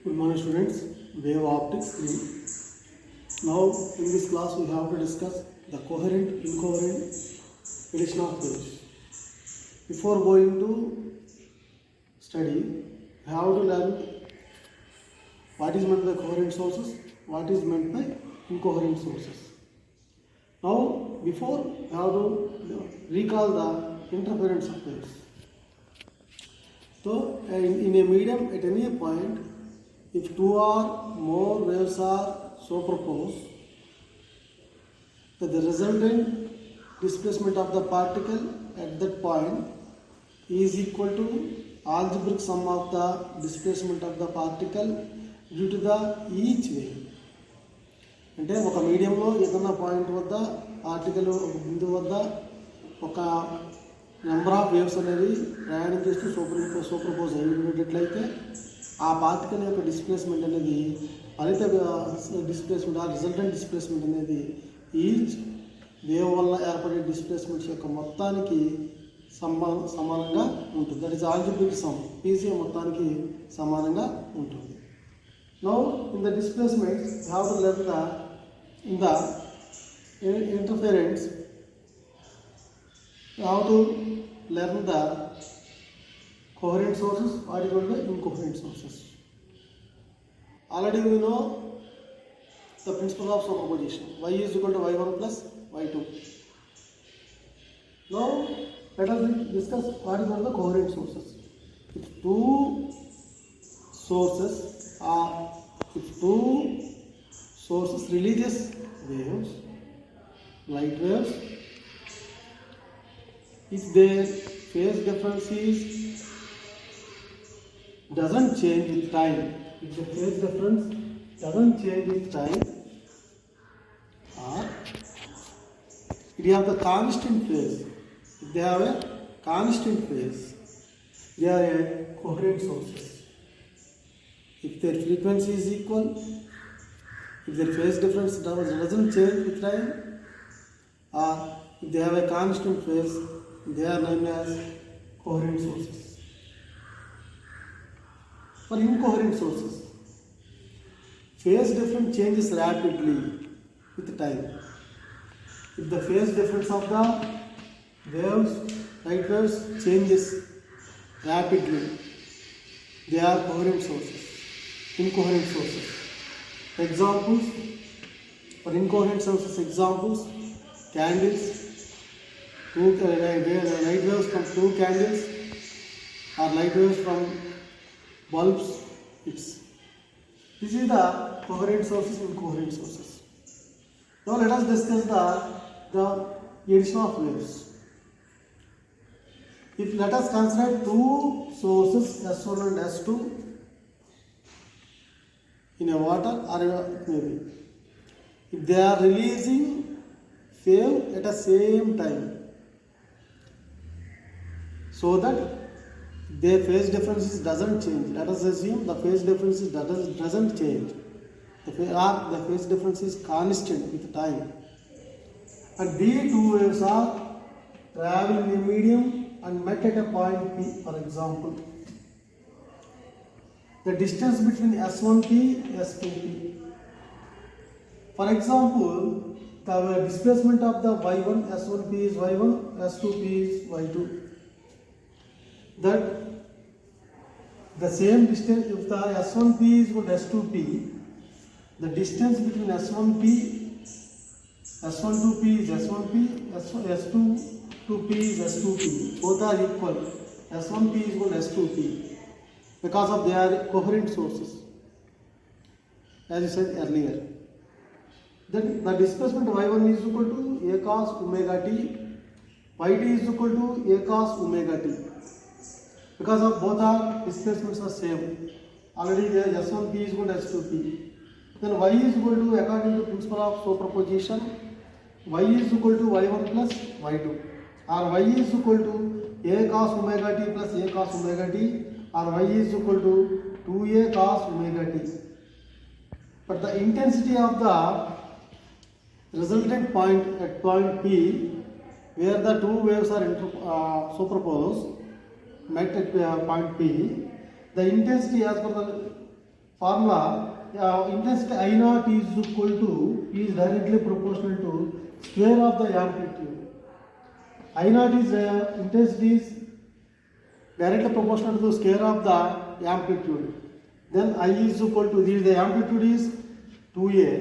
Good morning students, wave optics 3. Now in this class we have to discuss the coherent, incoherent prediction of waves. Before going to study, we have to learn what is meant by coherent sources, what is meant by incoherent sources. Now before we have to recall the interference of waves. So in a medium at any point, if two or more waves are superposed, the resultant displacement of the particle at that point is equal to algebraic sum of the displacement of the particle due to the each wave. అంటే ఒక మీడియంలో ఏదైనా point వద్ద particle ఒక బిందువు వద్ద ఒక number of waves అనేవి ప్రయాణం చేస్తూ సూపర్పోజ్ అయ్యి ఉండేటట్లయితే ఆ పార్టికల్ యొక్క డిస్ప్లేస్మెంట్ అనేది ఫలిత డిస్ప్లేస్మెంట్ ఆ రిజల్టెంట్ డిస్ప్లేస్మెంట్ అనేది ఈచ్ వేవ్ వల్ల ఏర్పడే డిస్ప్లేస్మెంట్స్ యొక్క మొత్తానికి సమానంగా ఉంటుంది. That is algebraic some, PC మొత్తానికి సమానంగా ఉంటుంది. Now in the displacements you have to learn the in the interference you have to learn the coherent sources, what is the incoherent sources. Already we know the principle of superposition. Y is equal to y1 plus y2. Now let us discuss what is the coherent sources. If two sources releases waves, light waves, if their phase difference doesn't change with time, if the phase difference doesn't change with time, or if they have the constant phase, if they have a constant phase, they are a coherent sources. If their frequency is equal, if their phase difference doesn't change with time, or if they have a constant phase, they are known as coherent sources. For incoherent sources, phase difference changes rapidly with time. If the phase difference of the waves, light waves changes rapidly, they are coherent sources. Incoherent sources. Examples for incoherent sources: examples, candles, light waves from two candles or light waves from bulbs. This is the coherent sources and incoherent sources. Now let us discuss the addition of waves. If let us consider two sources S1 and S2 in a water or maybe if they are releasing wave at the same time, so that their phase differences doesn't change. Let us assume the phase differences doesn't change. The phase difference is constant with time. And these two waves are traveling in a medium and met at a point P, for example. The distance between S1P and S2P. For example, the displacement of the Y1, S1P is Y1, S2P is Y2. That the same distance, if the S1P is equal to S2P, the distance between S1P, S12P is S1P, S22P is S2P. Both are equal. S1P is equal to S2P because of they are coherent sources, as you said earlier. Then the displacement Y1 is equal to A cos omega t, Y2 is equal to A cos omega t. Because of both our displacements are same. Already there S1P is equal to S2P. Then Y is equal to, according to principle of superposition, Y is equal to Y1 plus Y2. Or Y is equal to A cos omega t plus A cos omega t. Or Y is equal to 2A cos omega t. But the intensity of the resultant point at point P, where the two waves are superposed, met at point P, the intensity as per the formula, intensity I naught is equal to, is directly proportional to square of the amplitude. I naught is intensity is directly proportional to the square of the amplitude. Then I is equal to this, the amplitude is 2a.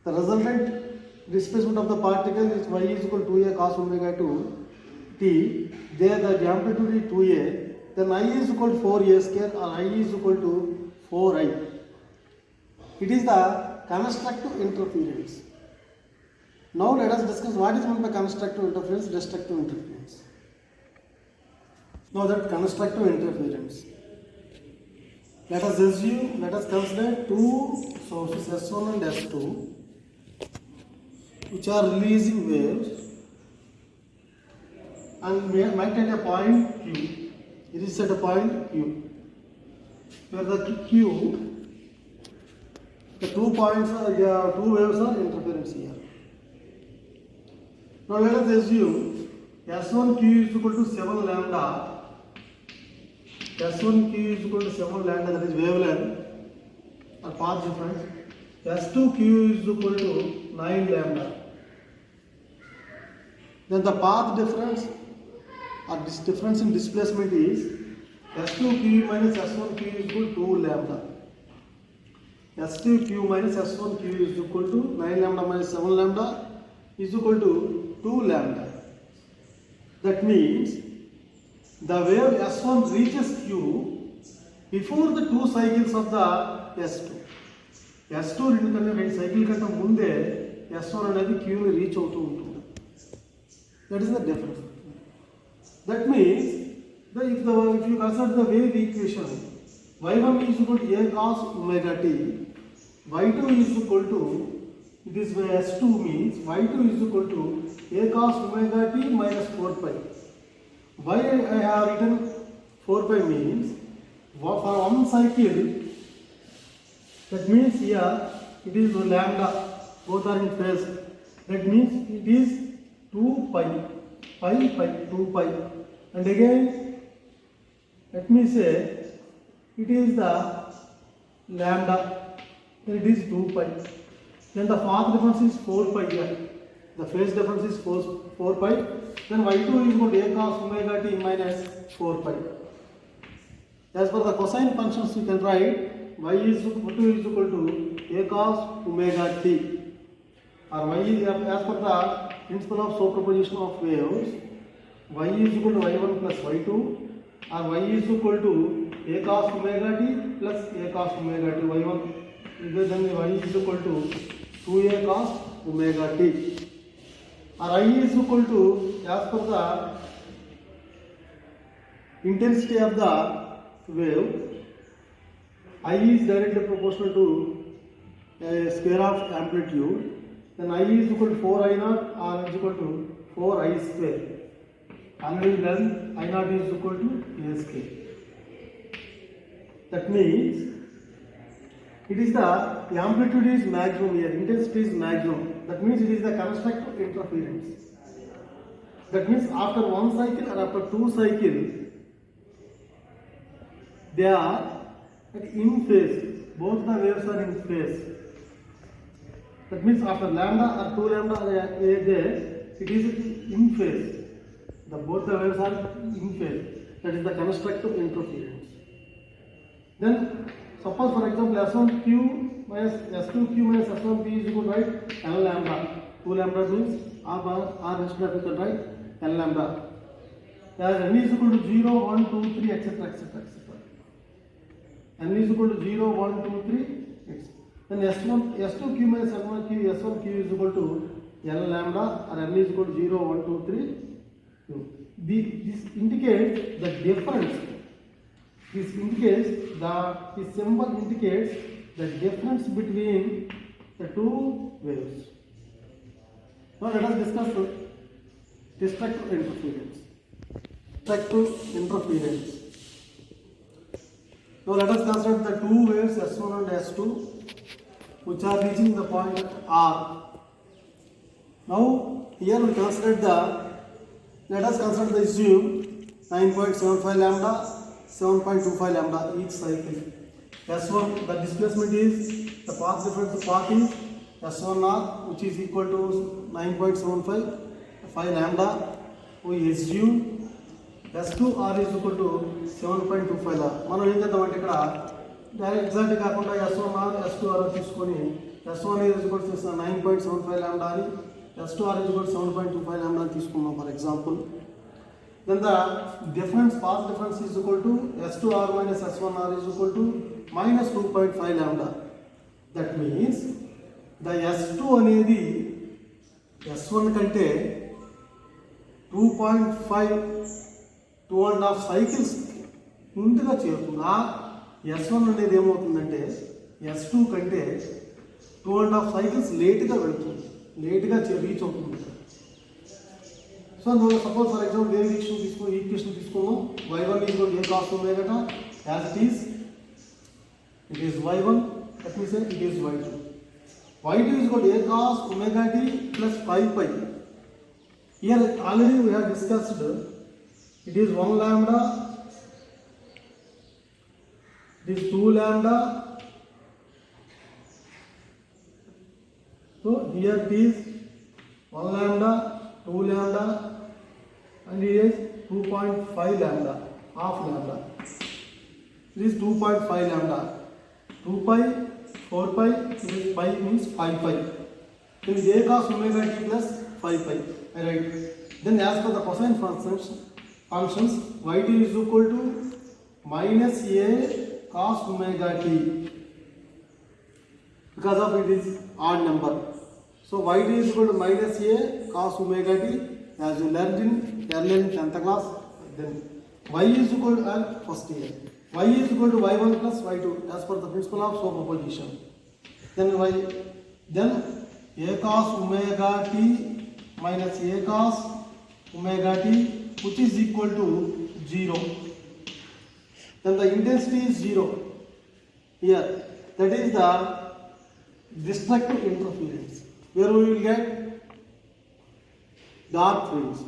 The resultant displacement of the particle is y is equal to 2a cos omega 2 t. There the amplitude is 2a. Then I is equal to 4a square or I is equal to 4i. It is the constructive interference. Now let us discuss what is meant by constructive interference, destructive interference. Now that constructive interference. Let us consider two sources S1 and S2 which are releasing waves and might at a point Q. It is at a point Q. Where the Q, the 2 points are, two waves are interference here. Now let us assume S1 Q is equal to 7 lambda. S1 Q is equal to 7 lambda, that is wavelength or path difference. S2 Q is equal to 9 lambda. Then the path difference or this difference in displacement is S2 Q minus S1 Q is equal to 2 lambda. S2 Q minus S1 Q is equal to 9 lambda minus 7 lambda is equal to 2 lambda. That means the wave S1 reaches Q before the 2 cycles of the S2. S2 రెండు cycle కంటే ముందే S1 అనేది Q ని reach అవుతూ ఉంటుంది. That is the difference. That means if you consider the wave equation, y1 is equal to a cos omega t, y2 is equal to, this way S2 means y2 is equal to a cos omega t minus 4 pi. Why I have written 4 pi means for one cycle, that means here it is lambda, both are in phase. That means it is 2 pi, 2 pi. And again, let me say it is the lambda, then it is 2 pi. Then the path difference is 4 pi here. The phase difference is 4 pi. Then y2 is equal to a cos omega t minus 4 pi. As per the cosine functions, you can write y is equal to a cos omega t, or y is, as per the principle of superposition of waves, y is equal to y1 plus y2, or y is equal to a cos omega t plus a cos omega t y1. Then y is equal to 2a cos omega t. Or I is equal to, as per the intensity of the wave, I is directly proportional to a square of amplitude. Then I is equal to 4 I naught, or is equal to 4 I square. Already done, I naught is equal to a square. That means it is the amplitude is maximum here, intensity is maximum. That means it is the constructive interference. That means after one cycle or after 2 cycles, they are in phase. Both the waves are in phase. That means after lambda or 2 lambda there, it is in phase. Both the waves are in phase. That is the constructive interference. Then suppose for example S1Q minus S2Q minus S1P is equal to right L lambda. 2 lambda means R instead of you can write L lambda. As n is equal to 0, 1, 2, 3, etc. etc. etc. N is equal to 0, 1, 2, 3, etc. Then S2Q minus S1Q is equal to L lambda, or N is equal to 0, 1, 2, 3, 2. This indicates the difference. This symbol indicates the difference between the two waves. Now let us discuss destructive interference. Destructive interference. Now let us consider the two waves S1 and S2 which are reaching the point R. Now here we consider let us consider the assume 9.75 lambda, 7.25 lambda each cycle. S1, the displacement is, the path difference part is S1R, which is equal to 9.75 5 lambda. We assume S2R is equal to 7.25 లా మనం ఏం చేద్దామంటే ఇక్కడ direct exact కాకుండా S1R S2R తీసుకొని S1 is equal to 9.75 lambda అని S2R is equal to 7.25 lambda అని తీసుకున్నాం for example. Then the difference, path difference is equal to S2R minus S1R is equal to minus 2.5 lambda. That means the S2 అనేది S1 కంటే 2.5 cycles ముందుగా చేరుతుంది. ఆ S1 అనేది ఏమవుతుందంటే S2 కంటే 2.5 సైకిల్స్ లేట్గా వెళుతుంది, లేట్గా రీచ్ అవుతుంది. సో నువ్వు suppose for example A equation తీసుకున్నాం, y1 is equal to a cos omega as it is y1, let me say it is y2. y2 is equal to a cos omega t plus 5 pi. Here already we have discussed it is 1 lambda, it is 2 lambda. So here it is 1 lambda, 2 lambda, and it is 2.5 lambda, half lambda. It is 2.5 lambda. 2 pi, 4 pi, it is pi means 5 pi. Then it is a cos omega t plus 5 pi. Right. Then as per the cosine functions, y2 is equal to minus a cos omega t because of it is odd number. So y2 is equal to minus a cos omega t as you learned in earlier in 10th class. Then y is equal to first year. Y is equal to y1 plus y2 as per the principle of superposition. Then a cos omega t minus a cos omega t, which is equal to 0. Then the intensity is 0 here. That is the destructive interference, where we will get dark fringe.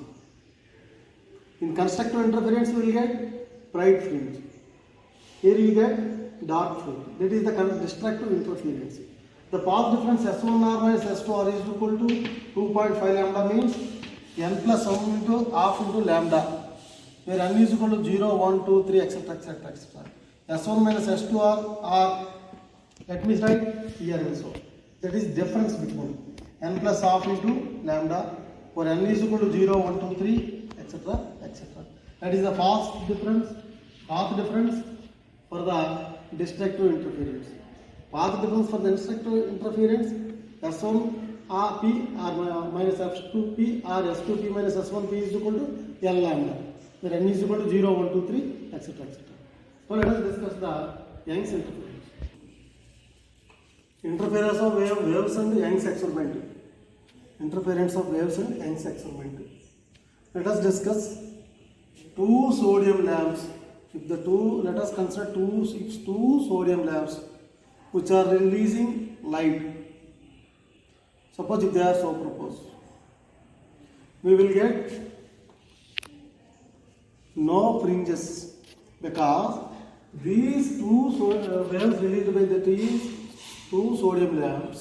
In constructive interference we will get bright fringe. Here you get dark fringe. That is the destructive interference. The path difference S1R minus S2R is equal to 2.5 lambda means n plus 1 into half into lambda, where n is equal to 0, 1, 2, 3, etc. S1 minus S2R are, let me write here also. That is difference between n plus half into lambda, where n is equal to 0, 1, 2, 3, etc. That is the path difference for the destructive interference. Path difference for the destructive interference S1 P or minus S2P or S2P minus S1P is equal to L lambda, where n is equal to 0, 1, 2, 3, etc. So let us discuss the Young's interference. Interference of waves and Young's experiment. Interference of waves and Young's experiment. Let us discuss two sodium lamps. Let us consider two sodium lamps which are releasing light. Suppose if they are so proposed, we will get no fringes because these two waves released by the two sodium lamps,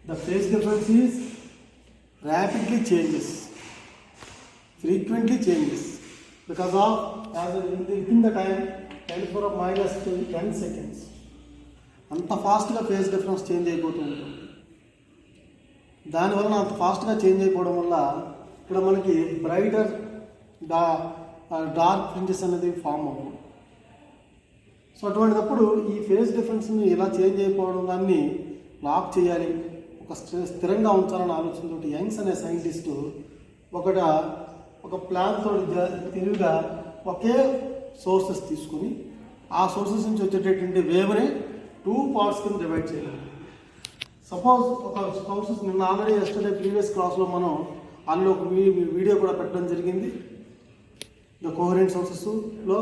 the phase difference is rapidly changes, frequently changes because of as within the time 10⁻⁻10 seconds. అంత ఫాస్ట్గా phase difference change అయిపోతూ ఉంటుంది. దానివల్ల అంత ఫాస్ట్గా change అయిపోవడం వల్ల ఇక్కడ మనకి బ్రైటర్ డార్క్ ఫ్రింజెస్ అనేది ఫామ్ అవుతుంది. సో అటువంటిప్పుడు ఈ ఫేజ్ డిఫరెన్స్ని ఇలా చేంజ్ అయిపోవడం దాన్ని లాక్ చేయాలి, ఒక స్థిరంగా ఉంచాలన్న ఆలోచనతో యంగ్స్ అనే సైంటిస్టు ఒక ప్లాన్ తోటి తిరిగిగా ఒకే సోర్సెస్ తీసుకుని ఆ సోర్సెస్ నుంచి వచ్చేటటువంటి వేవ్ని 2 పార్ట్స్ కింద డివైడ్ చేయాలి. సపోజ్ ఒక సోర్సెస్ నిన్న ఆల్రెడీ ఎస్టర్డే ప్రీవియస్ క్లాస్లో మనం అందులో ఒక వీడియో కూడా పెట్టడం జరిగింది. ద కోహరెంట్ సోర్సెస్లో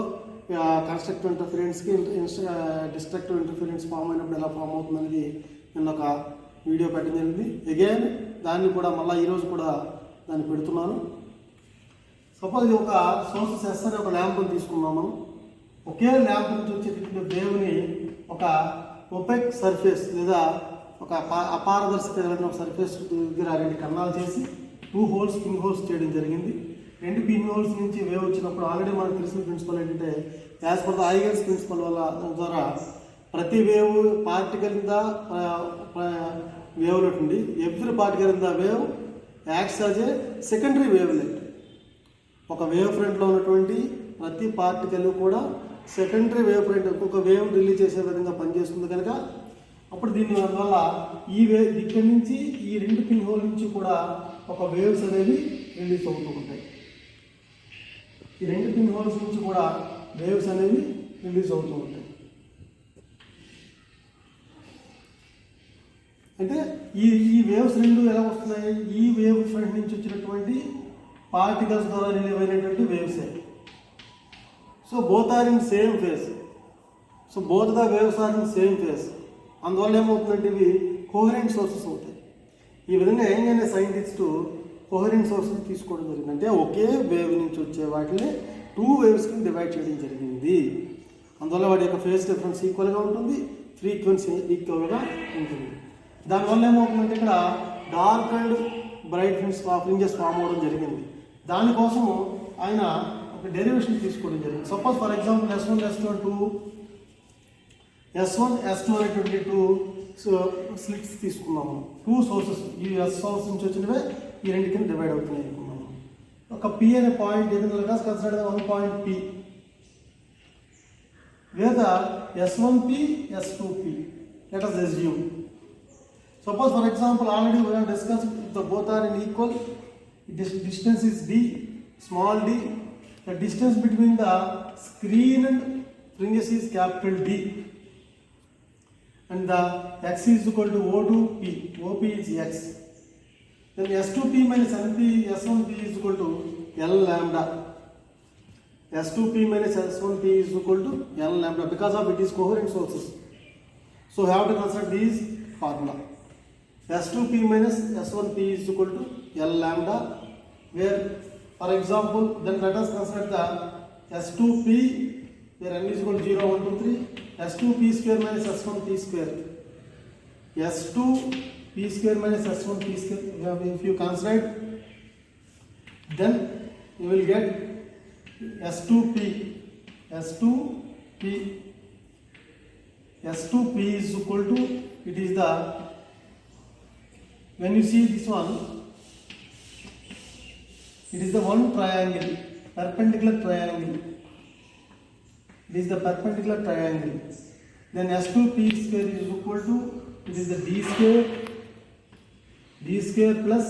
కన్స్ట్రక్టివ్ ఇంటర్ఫిరెన్స్కి డిస్ట్రక్టివ్ ఇంటర్ఫిరెన్స్ ఫామ్ అయినప్పుడు ఎలా ఫామ్ అవుతుందనేది నిన్న ఒక వీడియో పెట్టడం జరిగింది. అగైన్ దాన్ని కూడా మళ్ళీ ఈరోజు కూడా దాన్ని పెడుతున్నాను. సపోజ్ ఒక సోర్సెస్ ఎస్ అనే ఒక ల్యాంప్ని తీసుకున్నాం. మనం ఒకే ల్యాంప్ నుంచి వచ్చేటటువంటి వేవ్ని ఒక ఒపెక్ సర్ఫేస్ లేదా ఒక అపారదర్శకమైన సర్ఫేస్ దగ్గర 2 కన్నాలు చేసి 2 హోల్స్ పిన్ హోల్స్ చేయడం జరిగింది. 2 పిన్ హోల్స్ నుంచి వేవ్ వచ్చినప్పుడు ఆల్రెడీ మనకు తెలిసిన ప్రిన్సిపల్ ఏంటంటే as per the Huygens principle ద్వారా ప్రతి wave particle in the wavelet నుండి every particle in the wave acts as a secondary wavelet. ఒక వేవ్ ఫ్రంట్లో ఉన్నటువంటి ప్రతి పార్టికల్ కూడా సెకండరీ వేవ్ ఫ్రంట్ ఇంకొక వేవ్ రిలీజ్ చేసే విధంగా పనిచేస్తుంది కనుక అప్పుడు దీని వల్ల ఈ వేవ్ ఇక్కడి నుంచి ఈ 2 పిన్ హోల్ నుంచి కూడా ఒక వేవ్స్ అనేవి రిలీజ్ అవుతూ ఉంటాయి. ఈ 2 పిన్ హోల్స్ నుంచి కూడా వేవ్స్ అనేవి రిలీజ్ అవుతూ ఉంటాయి. అంటే ఈ వేవ్స్ 2 ఎలా వస్తున్నాయి? ఈ వేవ్ ఫ్రంట్ నుంచి వచ్చినటువంటి పార్టికల్స్ ద్వారా రిలీవ్ అయినటువంటి వేవ్సే. So both are in same phase. So both the waves are in same phase. అందువల్ల ఏమవుతుందంటే ఇవి కోహరెంట్ సోర్సెస్ అవుతాయి. ఈ విధంగా ఏంటంటే సైంటిస్ట్ కోహరెంట్ సోర్సెస్ తీసుకోవడం జరిగింది. అంటే ఒకే వేవ్ నుంచి వచ్చే వాటిని 2 వేవ్స్కి డివైడ్ చేయడం జరిగింది. అందువల్ల వాటి యొక్క ఫేజ్ డిఫరెన్స్ ఈక్వల్గా ఉంటుంది, ఫ్రీక్వెన్సీ ఈక్వల్గా ఉంటుంది. దానివల్ల ఏమవుతుందంటే ఇక్కడ dark and bright fringes form అవ్వడం జరిగింది. దానికోసం ఆయన ఒక డెరివేషన్ తీసుకోవడం జరిగింది. Suppose for example S1 S2 అనేటువంటి 2 స్లిట్స్ తీసుకున్నాము. 2 సోర్సెస్ ఈ ఎస్ సోర్స్ నుంచి వచ్చినవే ఈ 2 కింద డివైడ్ అవుతున్నాయి అనుకున్నాము. ఒక P అనే పాయింట్ ఏదైనా let us consider one point P where the S1P S2P let us assume. Suppose for example already we have discussed the both are in equal, this distance is d, small d, the distance between the screen and fringes is capital D, and the x is equal to O2P, OP is x. Then S2P minus S1P is equal to L lambda. S2P minus S1P is equal to L lambda because of it is coherent sources. So we have to consider these formula. S2P minus S1P is equal to L lambda, where for example then let us consider the S2P where n is equal to 0, 1, 2, 3, S2P square minus S1P square, S2P square minus S1P square. If you consider it, then you will get S2P is equal to, it is the, when you see this one, it is the one triangle, perpendicular triangle. It is the perpendicular triangle. Then S2P square is equal to, it is the d square plus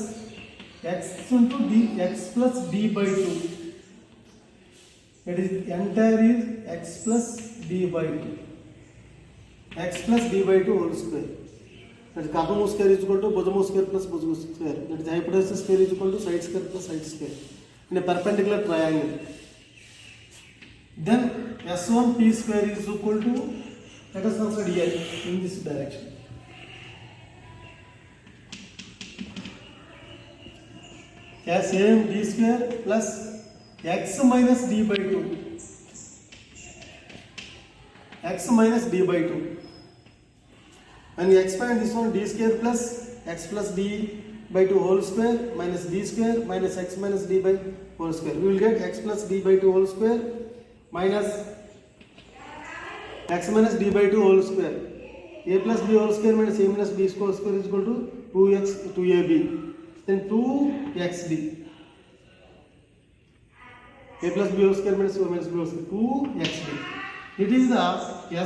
x into d, x plus d by 2. It is entire is x plus d by 2. X plus d by 2 whole square. That is Cartman square is equal to Bojamo square plus Bojamo square. That is hypotenuse square is equal to side square plus side square in a perpendicular triangle. Then S1P square is equal to, let us consider here in this direction. Yeah, same d square plus x minus d by 2. X minus d by 2. When you expand this one, d square plus x plus d by 2 whole square minus d square minus x minus d by whole square. We will get x plus d by 2 whole square minus x minus d by 2 whole square. A plus b whole square minus a minus b whole square is equal to 2x 2ab. Then 2xd. A plus b whole square minus a minus b whole square, 2xd. It is the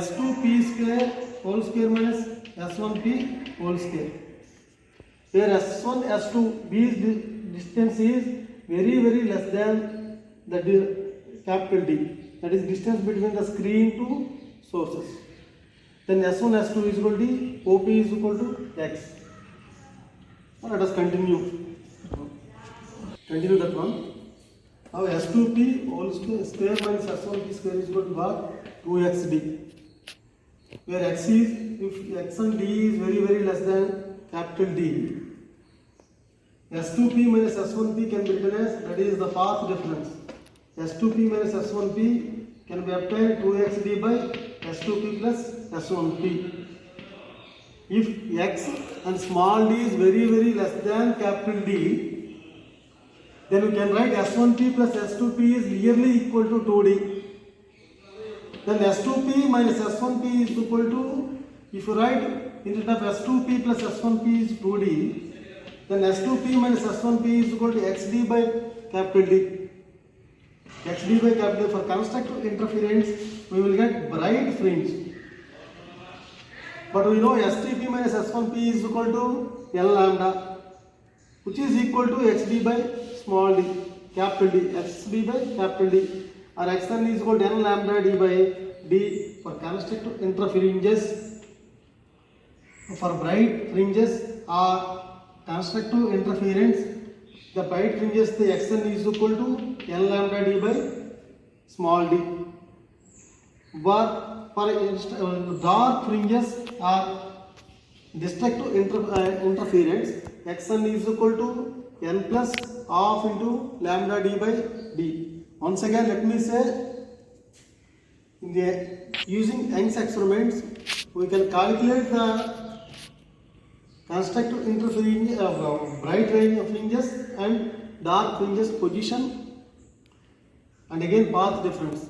S2P square whole square minus S1P whole square. Where S1, S2, B's distance is very less than the capital D. That is distance between the screen to sources. Then S1, S2 is equal to D, OP is equal to X. Now let us continue that one. Now S2P whole square minus S1P square is equal to what? 2xd. Where x is, if x and d is very less than capital D, S2P minus S1P can be written as, that is the path difference. S2P minus S1P can be obtained 2xd by S2P plus S1P. If x and small d is very less than capital D, then we can write S1P plus S2P is nearly equal to 2D. Then S2P minus S1P is equal to, if you write instead of S2P plus S1P is 2D, then S2P minus S1P is equal to XD by capital D. XD by capital D. For constructive interference, we will get bright fringe. But we know STP minus S1P is equal to L lambda, which is equal to XD by small d, capital D, XD by capital D, or Xn is equal to N lambda D by D. For constructive interferences, for bright fringes or constructive interference, the bright fringes, the Xn is equal to N lambda D by small d. But for dark fringes or destructive interference, Xn is equal to N plus half into lambda D by D. Once again, let me say, using Young's experiments, we can calculate the constructive interference of bright range of fringes and dark fringes position, and again path difference.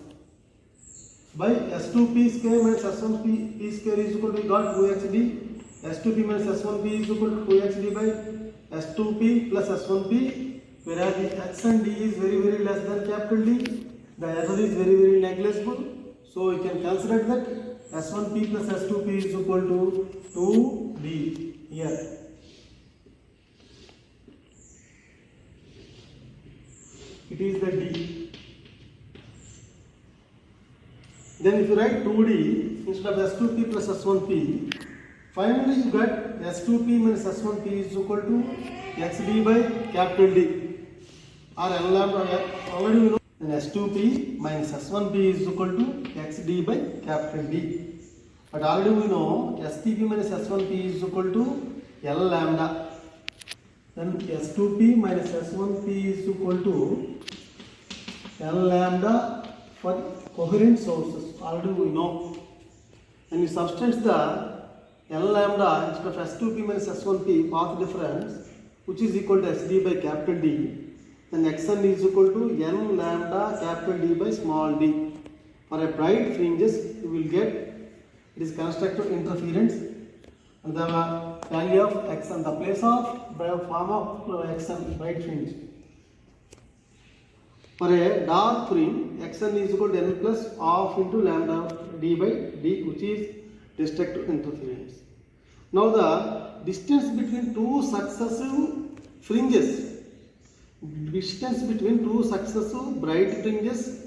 By S2P square minus S1P square is equal to, we got 2xd. S2P minus S1P is equal to 2xd by S2P plus S1P, whereas the x and d is very less than capital D. The error is very negligible. So we can consider that S1P plus S2P is equal to 2D here. It is the D. Then if you write 2D instead of S2P plus S1P, finally you get S2P minus S1P is equal to XD by capital D, or N lambda, already we know. Then S2P minus S1P is equal to XD by capital D. But already we know STP minus S1P is equal to L lambda. Then S2P minus S1P is equal to L lambda for coherent sources, already we know. And you substitute the L lambda instead of S2P minus S1P path difference, which is equal to XD by capital D, then Xn is equal to N lambda capital D by small d. For a bright fringes, you will get, it is constructive interference, and the value of Xn, the place of form of Xn, bright fringe. For a dark fringe, Xn is equal to N plus half into lambda D by D, which is destructive interference. Now the distance between two successive fringes, distance between two successive bright fringes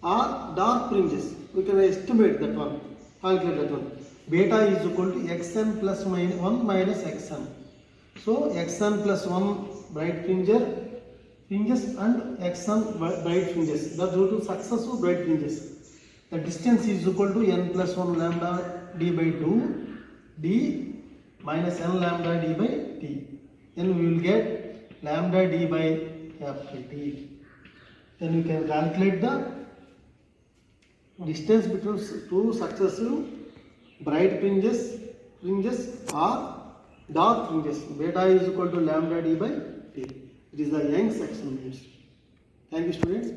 or dark fringes, we can estimate that one, calculate that one. Beta is equal to Xn plus 1 minus Xn. So Xn plus 1 bright fringes and Xn bright fringes, the two successive bright fringes. The distance is equal to N plus 1 lambda D by 2 D minus N lambda D by T. Then we will get lambda D by capital T. Then you can calculate the distance between two successive bright fringes or dark fringes. Beta is equal to lambda D by T. It is the Young's experiments. Thank you, students.